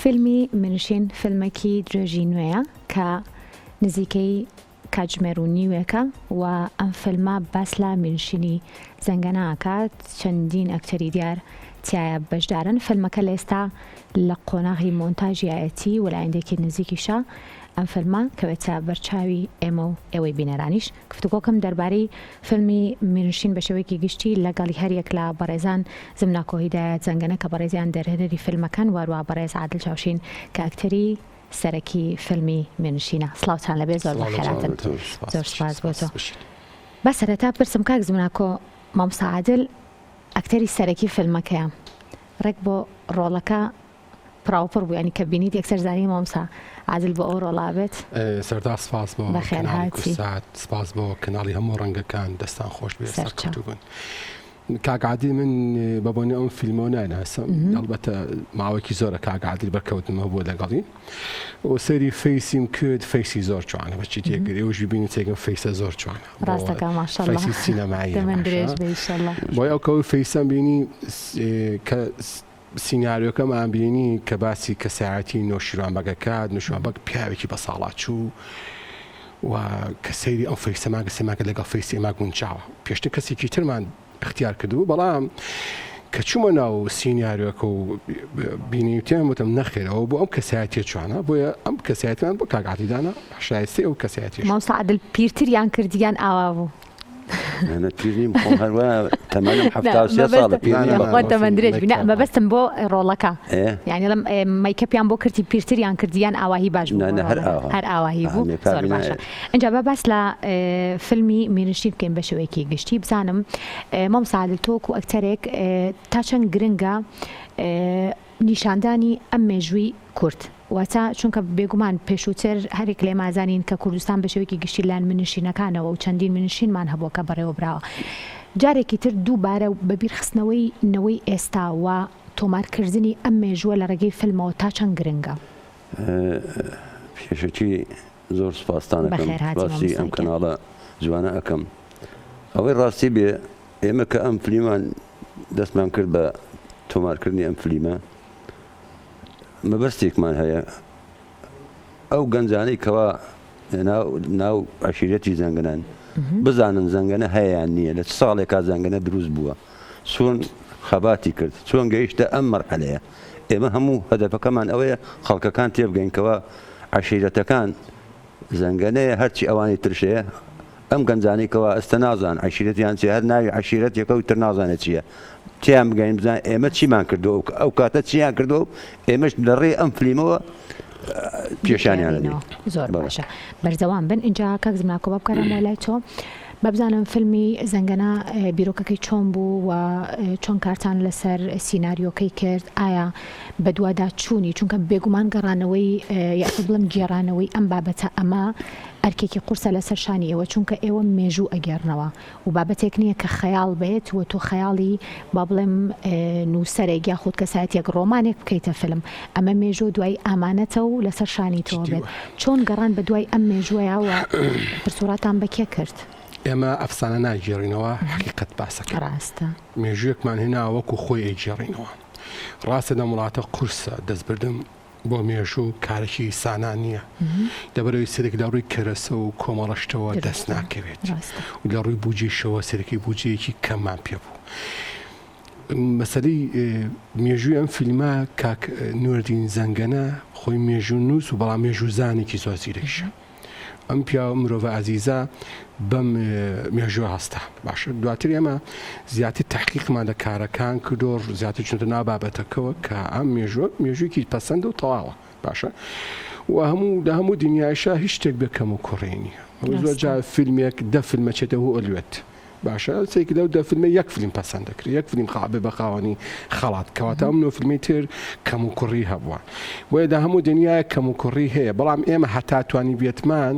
فیلمی منشین فیلمێکی درێژی نوێیە کە نزیکەی کاتژمێر و نیوێکە و ئەم فیلمە باس لە منشینی زەنگەناکات چەندین ئەکتەری دیار تایە بەشدارن. فیلمەکە لە ئێستا لە قۆناغی مۆنتاژیایەتی وەلایەندێکی نزیکیشە ئەم فیلمە کەوێتە بەرچاوی ئێمە و ئێوەی بینەرانیش. گفتوگۆکەم دەربارەی فیلمی منشین بە شێوەیەکی گشتی لەگەڵی هەریەک لە بەڕێزان زمناکۆهیدایەت زەنگەنە کە بەڕێزیان دەرهێنەری فیلمەکان وەروە بەڕێز عادل چاوشین کە ئەکتەری سەرەکی فیلمی منشینە. سڵاوتان لەبێ، زۆر بەخێراتن. زۆر سپاس بۆ تۆ. بە سەرەتا پرسم کاک زمناکۆ، مامۆستا عادل ئەکتەری سەرەکی فیلمەکەیە، ڕێک بۆ ڕۆڵەکە پراوپڕ بوو، ینی کە بینیت یەکسەر زانی مامۆستا عادل بۆ ئەو ڕۆڵا بێت؟ سەردا سپاس بۆ کەناڵی کورسات، سپاس بۆ کەناڵی هەموو ڕەنگەکان، دەستان خۆش بێ سەرکەوتوون. کاک عادل من بە بۆنی ئەم فیلمەوە ناناسم، ئەڵبەتە ماوەیەکی زۆرە کاک عادل بەرکەوتنمە بۆ لەگەڵی و سەری فەیسیم کرد، فەیسی زۆر جوانە، بەچی تێگەری ئەوژی بینی تێگەم فەیسە زۆر جوانە، ڕاستەکە ماشەڵڵا، فەیسی سینەمایی دەمەند درێژ بێ ئینشەڵڵا. بۆی ئەو کەوی فەیسەم بینی کە سیناریۆکەمان بینی کە باسی کەسایەتی نۆشیروان بەگەکات، نوشیروان بەگ پیاوێکی بە ساڵات چوو و کە سەیری ئەو فەیسەمان کە سێماکە لەگەڵ فەیسی ئێمە گونجاوە. پێشتر کەسێکی ترمان اختیار کردو، بەڵام کە چوومە ناو سیناریۆکە و بینیوتیان وتم نەخێرەوە بۆ ئەم کەسایەتیە جوانە، بۆیە ئەم کەسایەتیان بۆ کاک عادیدانە شایستەی ئەو کەسایەتیش. مامۆستا عادل پیرتریان کردیان ئاوا بوو؟ أنا تريني مخون هالوا تمام حفتة سياسة قد من دريج بناء ما بس تنبو رولكا يعني لما ما يكبيان بو كرتي بيرتريان كرديان أواهي باج بو هر أواهي بو صار باشا. إنجا بس لا فيلمي منشين كان بشويكي قشتي بزانم ما مساعد توك وأكترك تاشن جرينجا نیشاندانی ئەم مێژووی کورد، واتە چونکە بێگومان پێشووتر هەرێک لێ مازانین کە کوردستان بە شێوەیەکی گشتی لایەن منشینەکانەوە و چەندین منشینمان هەبووە کە بەڕێوە براوە. جارێکی تر دووبارە بەبیر خستنەوەی نەوەی ئێستا و تۆمارکردنی ئەم مێژووە لە ڕێگەی فیلمەوە تا چەند گرنگە؟ پێشەکی زۆر سپاسدانەکەم ڕاستی ئەم کەناڵە جوانە ئەەکەم. ئەوەی ڕاستی بێ ئێمە کە ئەم فلیمان دەستمان کرد بە تۆمارکردنی ئەم فلیمە، مەبەستێکمان هەیە ئەو گەنجانەی کەوا ناو عەشیرەتی زەنگەنان بزانن زەنگەنە هەیەیان نییە، لە ساڵێکا زەنگەنە دروست بووە، چۆن خەباتی کرد، چۆن گەیشتە ئەم مەرحەلەیە. ئێمە هەموو هەدەفەکەمان ئەوەیە خەڵکەکان تێبگەین عەشیرەتەکان زەنگەنەیە هەرچی ئەوانی ترشەیە، ئەم گەنجانەی کەوا ئەستە نازان عەشیرەتیان چیە، هەر ناوی عەشیرەتێکە و تر نازانێت چییە، تیان بگەین بزان ئێمە چیمان کردو، ئەو کاتە چیان کردو، ئێمەش لە ڕێ ئەم فلیمەوە پیشانیان لێ. زۆر باشە، بەردەوام بن. اینجا کاک زمناکۆ بابکارم لای تۆ بابزانم فیلمی زەنگەنە بیرۆکەکەی چۆن بوو و چۆن کارتان لەسەر سیناریۆکەی کرد، ئایا بە دووادا چوونی، چونکە بێگومان گەڕانەوەی یاخود بڵم گێڕانەوەی ئەم بابەتە ئەمە ئەرکێکی قورسە لەسەر شانی ئێوە، چونکە ئێوە مێژوو ئەگەڕنەوە و بابەتێک نییە کە خەیاڵ بێت و تۆ خەیاڵی با بڵێم نووسەرێک یاخود کەسایەتێک ڕۆمانێک بکەیتە فیلم، ئەمە مێژوو دوای ئامانەتە و لەسەر شانی تۆ بێت. چۆن گەڕان بە دوای ئەم مێژووەیە و پرسوڕاتان بەکێ کرد؟ ئێمە ئەفسانە ناگێڕینەوە، حقیقەت باسەکە ڕاستە، مێژوویەکمان هێنا وەکو خۆی ئەیگێڕینەوە. ڕاستە لە وڵاتە قورسە دەستبردم بۆ مێژوو کارێکی سانان نییە، دەبەرەوەی سەرێک لە ڕووی کەرەسە و کۆمەڵەشتەوە دەست ناکەوێت و لە ڕووی بودجێشەوە سەرەکی بودجەیەکی کەممان پێ بوو. مەسەلەی مێژووی ئەم فیلمە کاک نوردین زەنگەنە خۆی مێژوو نووس و بەڵام مێژوو زانێکی زۆر زیرەکیشە. ئەم پیاوە مرۆڤ عەزیزە بەم مێژووە هەستا. باشە، دواتر ئێمە زیاتر تحقیقمان لە کارەکان کردۆ، زیاتر چونتە ناو بابەتەکەوە کە ئەم مێژوویەکی پەسەندە و تەواوە. باشە، و لە هەموو دنیایشە هیچ شتێک بکەم و کوڕی نییە. زۆر جار فیلمێک دە فیلمە چێتە هو ئەلوێت. باشە، سێکی لەو دە فیلمە یەک فیلم پەسەند دەکرێت، یەک فیلم خابێ بە خاوەنی خەڵات، کەواتە ئەم نۆ فیلمی تر کەم و کوڕی هەبووە. بۆیە لە هەموو دنیای کەم و کوڕی هەیە، بەڵام ئێمە هەتا توانی بێتمان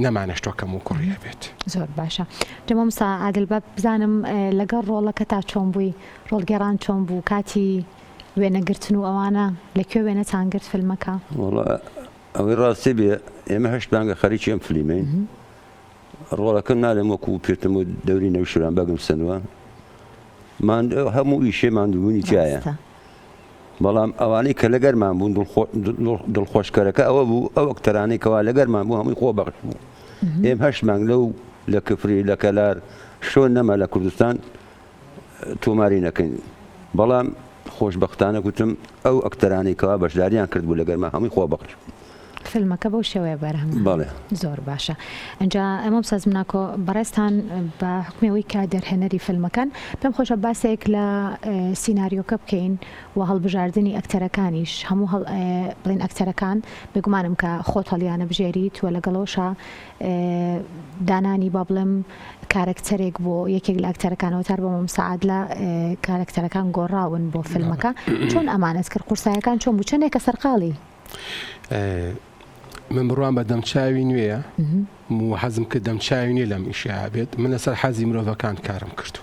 نەمانەشتۆ کەم و کوڕیە بێت. زۆر باشە. مامۆستا عادل بزانم لەگەڵ ڕۆڵەکە تا چۆن بووی، ڕۆڵگەڕان چۆن بوو، کاتی وێنەگرتن و ئەوانە لەکوێ وێنەتان گرت فیلمەکە؟ وەڵا ئەوەی ڕاستی بێ ئێمە هەشت بانگە خەریکی ئەم فلیمەین، ڕۆڵەکە نالێم وەکو پێتم و دەوری نەوشیروان بەگم سنووە، هەموو ئیشێ ماندووبوونی تایە، بەڵام ئەوانەی کە لەگەرمان بوون دڵخۆشکەرەکە ئەوە بوو ئەو ئەکتەرانەی کەوا لەگەرمان بوو هەمووی خۆ بەخش بوو ئێم 8 مانگ لەو لە کفری لە کەلار شۆن نەما لە کوردستان تۆماری نەکەین بەڵام خۆشبەختانە گوتم ئەو ئەکتەرانەی کەوا بەشداریان کرد بوو لەگەرمان هەمووی خۆ بەخش فیلمەکە بەو شێوەیە بەرهەم زۆر باشە ئەجا ئەمە بسەزم ناکۆ بەڕێستان بە حکمەوەی کە دەرهێنەری فیلمەکان پێم خۆشە باسێک لە سیناریۆکە بکەین و هەڵبژاردننی ئەکتەرەکانیش هەموو بڵین ئەکتەرەکان بگومانم کە خۆت هەڵیانە بژێریت وە لەگەڵەوەشە دانانی با بڵم کارکتەرێک بۆ یەکێک لە ئەکتەرەکانەوە تار بۆ مساعد لە کارکتەرەکان گۆڕاون بۆ فیلمەکە چۆن ئەمانەت کرد قورسایەکان چۆن بوو چەندێکە سەرقاڵی من بڕوان بە دەمچاوی نوێیە و حەزم کرد دەمچاوی نوێ لەم ئیشیا بێت من لەسەر حەزی مرۆڤەکان کارم کردو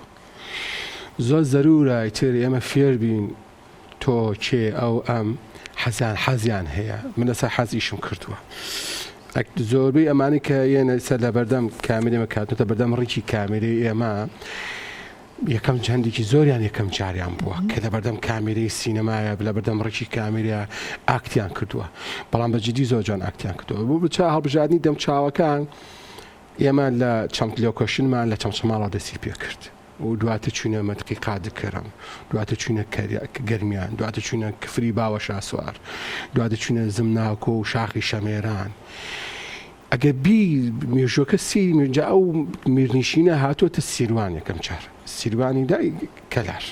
زۆر زەرورە تر ئێمە فێر بین تۆ کێ ئەو ئەم حەزیان هەیە من لەسەر حەزیشم کردووە زۆربەی ئەمانی کە یەنە سەر لە بەردەم کامێرێمە کاتنەوە بەردەم ڕێکی کامێرەی ئێمە یەکەم چەندێکی زۆریان یەکەم جاریان بووە کە لە بەردەم کامێرەی سینەمایە لە بەردەم ڕێکی کامێرە ئاکتیان کردووە بەڵام بەجددی زۆر جوان ئاکتیان کردووە بۆ بچ هەڵبژاردننی دەم چاوەکان ئێمە لە چەمت لێکۆشنمان لە چەمچەماڵەوە دەستی پێ کرد و دواتە چوونە مەتقی قادکەرم دواتە چوونە گەرمیان دواتە چوونە کفری باوە شاسوار دواتە چوونە زمناکۆ و شاخی شەمێران ئەگە بی مێژۆکە سیرجا ئەو میرنیشینە هاتوۆتە سیروان یەکەم چار سیروانی دای کەلار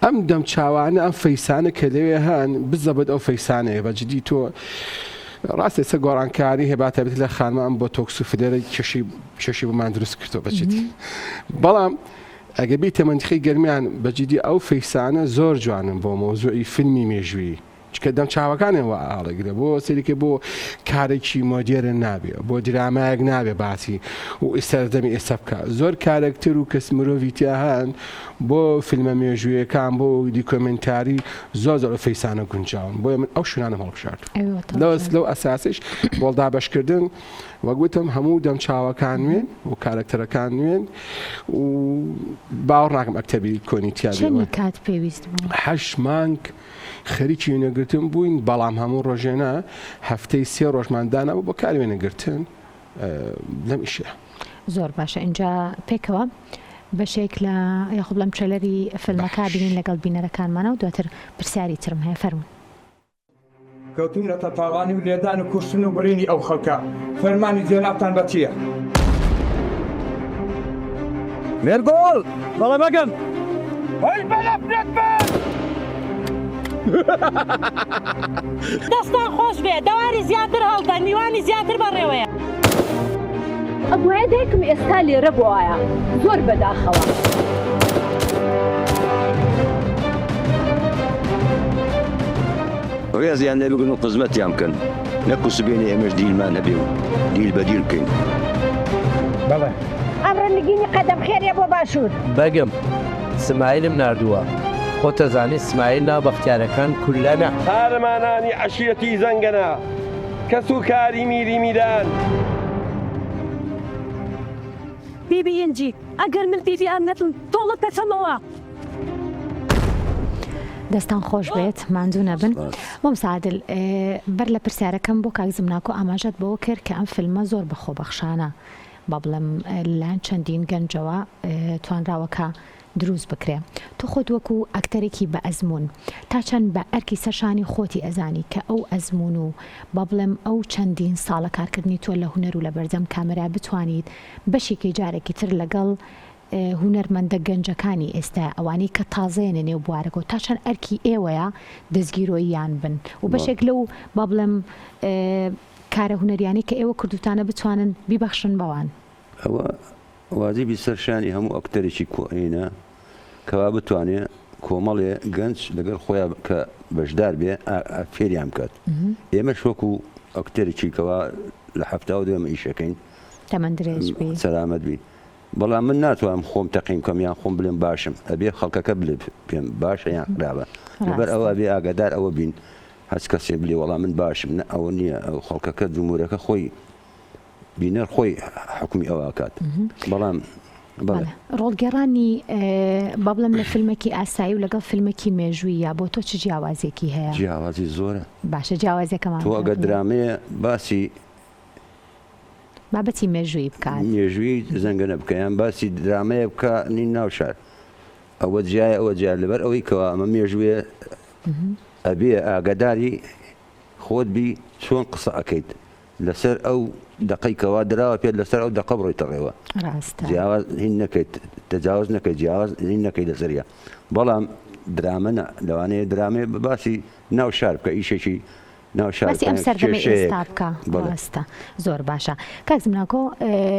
ئەم دەم چاوانە ئەم فەیسانە کە لەوێ هەن بزەبێت ئەو فەیسانەیە بەجددی تۆ ڕاستە سە گۆڕانکاری هێباتە بێت لە خانمە ئەم بۆ تۆکس و فلێرە کێشی بمان دروست کردەوە بەچیتی بەڵام ئەگە بی تەمەندخی گەرمیان بەجددی ئەو فەیسانە زۆر جوانن بۆ مۆزوعی فیلمی مێژووی چکە دەم چاوەکانەوە ئاڵەگرێ بۆ سەرێکە بۆ کارێکی مۆدیێرە نابێ بۆ درامایەک نابێ باسی و ئێستاردەمی ئێستا بکە زۆر کارێکتر و کەس مرۆڤیتیا هەن بۆ فیلمە مێژوویەکان بۆ دیکۆمنتاری زۆر زۆر فەیسانە گونجاون بۆ من ئەو شوانە هەڵبژارد لەو ئەساسش بۆڵدا بەشکردن وەگوتم هەموو دەم چاوەکان نوێن و کارکتەرەکان نوێن و باوەڕ ناکەم ئەکتەبی کۆنیتیا کات پێویست 8 مانگ خەریکی وێنەگرتن بووین بەڵام هەموو ڕۆژێنە هەفتەی 3 ڕۆژماندانە بۆ کاری وێنەگرتن لەم ئیشە زۆر باشە اینجا پێکەوە بەشێک لە یاخۆ بڵم ترێلەری فیلمەکە بینین لەگەڵ بینەرەکانمانە و دواتر پرسیاری ترم هەیە فەرموون کەوتون لە تەتاوانی و لێدان و کوشتن و بڕینی ئەو خەڵکە فەرمانی جێنابتان بە چییە؟ مێرگۆڵ بەڵێ مەگەن وەی بەلەفرێت بە دەستان خۆش بێ دەواری زیاتر هەڵدە میوانی زیاتر بەڕێوەیە ئەبووە دایکم ئێستا لێرە بۆ وایە زۆر بەداخەوە ڕێزیان نەبگن و قزمەتیان بکەن نەکو سبێنی ئێمەش دیلمان هەبێ و دیل بە دیل بکەین بەڵێ ئەمڕۆ نگینی قەدەم خێریە بۆ باشوور بەگم سمایلم نردووە خۆتە زانی سمایل ناوبەختیارەکان کولەنە قارەمانانی عەشیرەتی زەنگەنە کەس و کاری میری میدان بیبی ئینجی ئەگەر من بیبی ئەمنەتم تۆڵت دەچەمەوە دەستان خۆش بێت ماندوو نەبن بۆم سادل بەر لە پرسیارەکەم بۆ کاکزم ناکۆ ئاماژەت بەوە کرد کە ئەم فیلمە زۆر بەخۆبەخشانە با بڵم لایەن چەندین گەنجەوە توانراوەکە دروست بکرێ تۆ خۆت وەکو ئەکتەرێکی بە ئەزمون تا چەند بە ئەرکی سەرشانی خۆتی ئەزانی کە ئەو ئەزمون و با بڵێم ئەو چەندین ساڵە کارکردنی تۆ لە هونەر و لە بەردەم کامێرا بتوانیت بەشێکی جارێکی تر لەگەڵ هونەرمەندە گەنجەکانی ئێستا ئەوانەی کە تازەیەنە نێو بوارەکە و تا چەند ئەرکی ئێوەیە دەستگیرۆییان بن و بەشێک لەو با بڵێم کارە هونەریانی کە ئێوە کردوتانە بتوانن بیبەخشن بەوان ئەوە واجبی سەرشانی هەموو ئەکتەرێکی کۆئینە کەوا بتوانێت کۆمەڵێ گەنج لەگەڵ خۆیان کە بەشدار بێ فێریان بکات ئێمە شۆکو ئەکتەرێکی کەوا لە هەفتە دوێمە ئیشەکەین سەلامەت بی بەڵام من ناتوانم خۆم تەقیم کەم یان خۆم بڵێم باشم ئەبێ خەڵکەکە بڵێ پێم باشە یان خراپە لەبەر ئەوە بێ ئاگادار ئەوە بین هەچ کەسێ بڵێ وەڵام من باشم نە ئەوە نییە ئەو خەڵکەکە جمهورەکە خۆی بینەر خۆی حکومی ئەوە کات بەڵام بەڵێ ڕۆڵگەڕانی بابڵم لە فیلمێکی ئاسایی و لەگەڵ فیلمێکی مێژوویە بۆ تۆ چ جیاوازێکی هەیە؟ جیاوازی زۆرە. باشە جیاوازەکەمان تۆ ئەگەر درامەیە باسی بابەتی مێژووی بکات مێژووی زەنگەنە بکەیان باسی درامەیە بکە نین ناو شار ئەوە جیایە ئەوە جیار لەبەر ئەوەی کەوا ئەمە مێژوویە ئەبێ ئاگاداری خۆت بی چۆن قسە ئەەکەیت لەسەر ئەو دقیقەوە دراوە پێت لەسەر ئەو دقە بڕۆیتەڕێەوە جیاواز هین نەکەیت تەجاوز نەکەیت جیاواز هین نەکەی لەسەریە بەڵام درامە لەوانەیە درامێ باسی ناو شار بکە ئیشێکی ناو شار باسی ئەم سەردەمە ئێستا بکە ڕاستە زۆر باشە کاک زمناکۆ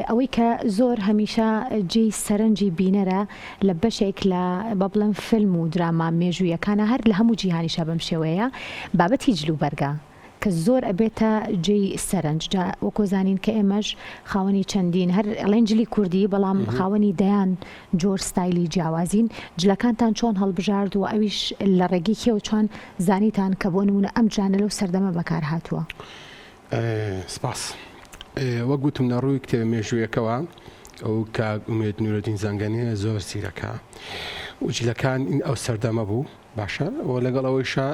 ئەوەی کە زۆر هەمیشە جێی سەرنجی بینەرە لە بەشێک لە بەڵێن فیلم و دراما مێژوویەکانە هەر لە هەموو جیهانیشە بەم شێوەیە بابەتی جلوبەرگە کە زۆر ئەبێتە جێی سەرنج وەکۆ زانین کە ئێمەش خاوەنی چەندین هەر ئەڵێنجلی کوردی بەڵام خاوەنی دەیان جۆر ستایلی جیاوازین جلەکانتان چۆن هەڵبژارد و ئەویش لە ڕێگەی کێوە چۆن زانیتان کە بۆ نمونە ئەم جانە لەو سەردەمە بەکار هاتووە سپاس وەک گوتم لە ڕووی کتێب مێژوویەکەوە ئەو کاک ئومێد نورەدین زەنگەنیە زۆر زیرەکە و جلەکان ئەو سەردەمە بوو باشە و لەگەڵ ئەوەیشە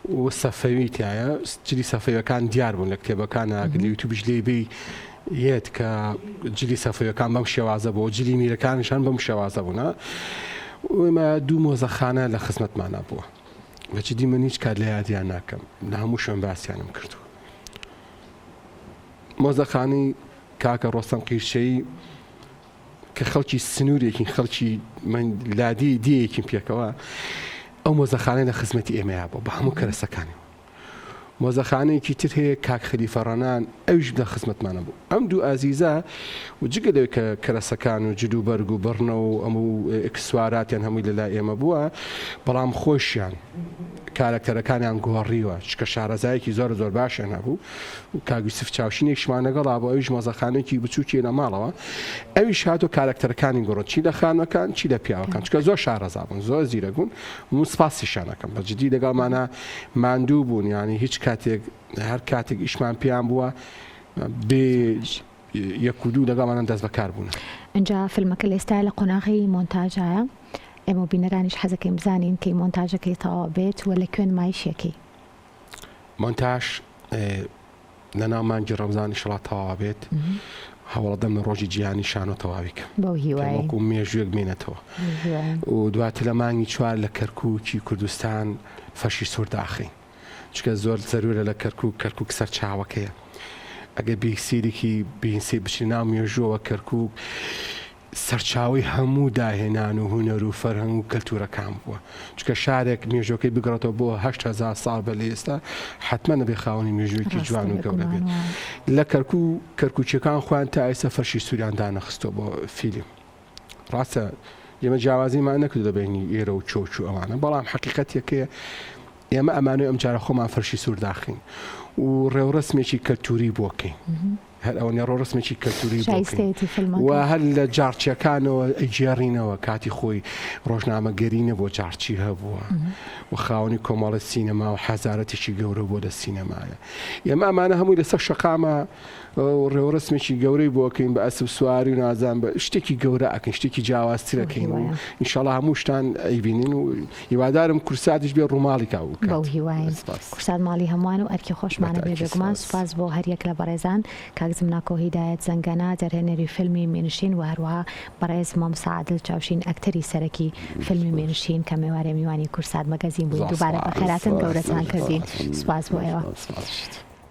و سەفەوی تایە جلی سەفەوەکان دیار بوون لە کتێبەکانە لە یوتیوبش لێبی یەت کە جلی سەفەوەکان بەم شێوازە بوو جلی میرەکانشان بەم شێوازە بوونە ئێمە دوو مۆزەخانە لە خزمەتمانە بووە بەچی دیمە هیچ کات لە یادیان ناکەم لە هەموو شوێن باسییانم کردووە مۆزەخانی کاکە ڕۆستەم قیرچەی کە خەڵکی سنوورێکی خەڵکی لادی دیەکی پێکەوە ئەو مۆزەخانەی لە خزمەتی ئێمەیە بوو بە هەموو کەرەسەکانی مۆزەخانەیەکی تر هەیە کاک خەلیفە ڕەنان ئەویش لە خزمەتمانە بوو ئەم دوو ئازیزە و جگە لەوەی کە کەرەسەکان و جلو بەرگ و بڕنە و ئەموو ئەکسواراتیان هەمووی لەلای ئێمە بووە بەڵام خۆشیان کارکتەرەکانیان گۆڕیوە چکە شارەزایەکی زۆر زۆر باشیان هەبوو و کاک یوسف چاوشینێکشمان لەگەڵا بۆ ئەویش مۆزەخانەیەکی بچووکی لە ماڵەوە ئەویش هاتۆ کارکتەرەکانی گۆڕن چی لە خانەکان چی لە پیاوەکان چکە زۆر شارەزا بوون زۆر زیرە بوون و سپاسیشانەکەم بەجددی لەگەڵمانە ماندوو بوون ینی هیچ کاتێک هەر کاتێک ئیشمان پیان بووە بێ یەک و دوو لەگەڵمانە دەست بەکار بوون اینجا فیلمەکە لە ئێستا لە قۆناغی مۆنتاژایە ئێمە بینەرانیش حەزەکەیم بزانین کەی مۆنتاژەکەی تەواو بێت و لە کوێن مایشێکی مۆنتاژ لە ناو مانگی ڕەمزانی شڵا تەواو بێت هەوڵەدەم لە ڕۆژی جیهانی شانۆ تەواویکە بەو هیوای وەکو مێژوویەک بێنێتەوە و دواتر لە مانگی چوار لە کەرکووکی کوردستان فەرشی سوورداخی چکە زۆر زەرورە لە کەرکووک سەر چاوەکەیە ئەگە بیسیرێکی بینسی بچی ناو مێژووەوە کەرکووک سەرچاوی هەموو داهێنان و هونەر و فەرهەنگ و کەلتورەکان بووە چکە شارێک مێژۆکەی بگڕێتەوە بۆ 8,000 ساڵ بە لە ئێستا حتممە نەبێ خاوەنی مێژوویەکی جوان و گەورە بێت لە کەرکووچەکان خوان تا ئێستا فەرشی سووریان دانەخستەوە بۆ فیلم ڕاستە ئێمە جیاوازیمان نەکرد دەبێنی ئێرە و چۆچ و ئەوانە بەڵام حەقیقەتێکەیە ئێمە ئەمانوی ئەم جارە خۆمان فەرشی سوورداخین و ڕێوڕسمێکی کەلتوری بۆکەین هەر ئەوەنە ڕۆڕسمێکی کەلتوری و هەر لە جارچیەکانەوە ئەیجێڕینەوە کاتی خۆی ڕۆژنامەگەرینە بۆ جارچی هەبووە و خاوەنی کۆمەڵە سینەما و حەزارەتێکی گەورە بۆ لە سینەمایە ئێمە ئەمانە هەمووی لەسەر شەقامە ڕێوڕسمێکی گەورەی بۆکەین بە ئەسب سواری و نازان بە شتێکی گەورە ئەکەین شتێکی جیاوازترەکەین و ئینشاڵڵا هەموو شتان ئەیبینین و هیوادارم کورساتیش بێ ڕووماڵی کاو بەو هیواین کورسات ماڵی هەمووان و ئەرکی خۆشمانە بێ بێگومان سوپاس بۆ هەریەک لە بەڕێزان کاک زمناکۆ هیدایەت زەنگەنا دەرهێنەری فیلمی مێنشین و هەروەها بەڕێز مامۆستا عادل چاوشین ئەکتەری سەرەکی فیلمی مێنشین کە میوانەی میوانی کورسات مەگەزین بووین دووبارە بەخێراتن گەورەتان کردین سوپاس بۆ ئێوە